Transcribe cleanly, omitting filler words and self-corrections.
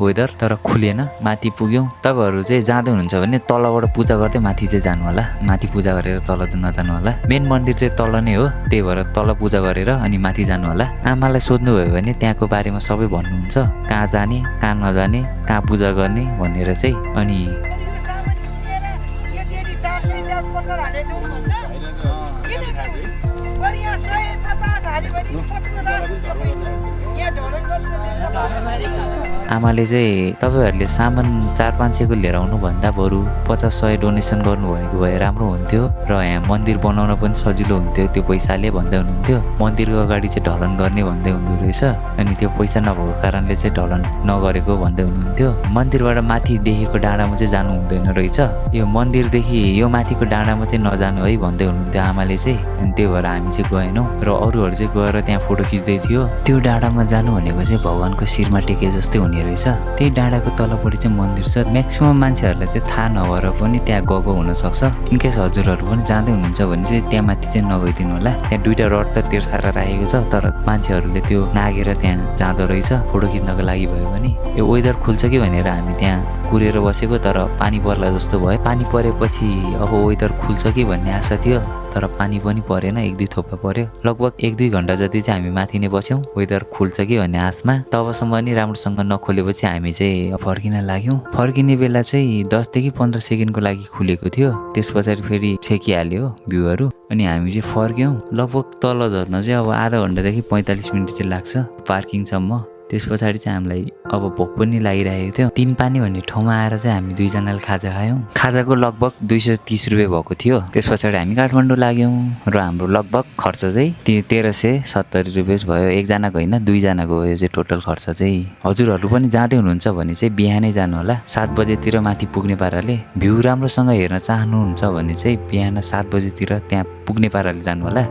Weather, तर खुलेन। माथि पुग्यौँ। तपाईँहरू चाहिँ जाँदै हुनुहुन्छ भने तलबाट पूजा गर्दै माथि चाहिँ जानु होला। माथि पूजा गरेर तल चाहिँ नजानु होला। मेन मन्दिर चाहिँ तल नै हो, त्यही भएर तल पूजा गरेर अनि माथि जानु होला। आमालाई सोध्नुभयो भने त्यहाँको बारेमा सबै भन्नुहुन्छ, कहाँ जाने, कहाँ नजाने, कहाँ पूजा गर्ने भनेर चाहिँ। अनि आमाले चाहिँ तपाईँहरूले सामान 400-500 को लिएर आउनुभन्दा बरु 50-100 डोनेसन गर्नुभएको भए राम्रो हुन्थ्यो र यहाँ मन्दिर बनाउन पनि सजिलो हुन्थ्यो त्यो पैसाले भन्दै हुनुहुन्थ्यो। मन्दिरको अगाडि चाहिँ ढलन गर्ने भन्दै हुनुहुँदो रहेछ। अनि त्यो पैसा नभएको कारणले चाहिँ ढलन नगरेको भन्दै हुनुहुन्थ्यो। मन्दिरबाट माथि देखेको डाँडामा चाहिँ जानु हुँदैन रहेछ। यो मन्दिरदेखि यो माथिको डाँडामा चाहिँ नजानु है भन्दै हुनुहुन्थ्यो आमाले चाहिँ। अनि त्यही भएर हामी चाहिँ गएनौँ र अरूहरू चाहिँ गएर त्यहाँ फोटो खिच्दै थियो। त्यो डाँडामा जानु भनेको चाहिँ भगवान्को शिरमा टेके जस्तै हुने रहेछ। त्यही डाँडाको तलपट्टि चाहिँ मन्दिर छ। म्याक्सिमम मान्छेहरूलाई चाहिँ थाहा नभएर पनि त्यहाँ गएको हुनसक्छ। इनकेस हजुरहरू पनि जाँदै हुनुहुन्छ भने चाहिँ त्यहाँ माथि चाहिँ नगइदिनु होला। त्यहाँ 2टा रड त तेर्साएर राखेको छ, तर मान्छेहरूले त्यो नागेर त्यहाँ जाँदो रहेछ फोटो खिच्नको लागि भयो भने। यो वेदर खुल्छ कि भनेर हामी त्यहाँ कुरेर बसेको, तर पानी पर्ला जस्तो भयो। पानी परेपछि अब वेदर खुल्छ कि भन्ने आशा थियो, तर पानी पनि परेन, 1-2 थोपा पर्यो। लगभग 1-2 घन्टा जति चाहिँ हामी माथि नै बस्यौँ वेदर खुल्छ कि भन्ने आशमा। तबसम्म नि राम्रोसँग नखोलेपछि हामी चाहिँ फर्किन लाग्यौँ। फर्किने बेला चाहिँ 10 देखि 15 सेकेन्डको लागि खुलेको थियो। त्यस पछाडि फेरि छेकिहाल्यो भ्यूहरू। अनि हामी चाहिँ फर्क्यौँ। लगभग तल झर्न चाहिँ अब आधा घन्टादेखि 45 मिनट चाहिँ लाग्छ पार्किङसम्म। त्यस पछाडि चाहिँ हामीलाई अब भोक पनि लागिरहेको थियो। 3 पानी भन्ने ठाउँमा आएर चाहिँ हामी 2 जनाले खाजा खायौँ। खाजाको लगभग 230 रुपियाँ भएको थियो। त्यस पछाडि हामी काठमाडौँ लाग्यौँ र हाम्रो लगभग खर्च चाहिँ 1370 रुपियाँ भयो। एकजनाको होइन, 2 जनाको भयो चाहिँ टोटल खर्च चाहिँ। हजुरहरू पनि जाँदै हुनुहुन्छ भने चाहिँ बिहानै जानु होला। 7 बजेतिर माथि पुग्ने पाराले। भ्यू राम्रोसँग हेर्न चाहनुहुन्छ भने चाहिँ बिहान 7 बजेतिर त्यहाँ पुग्ने पाराले जानु होला।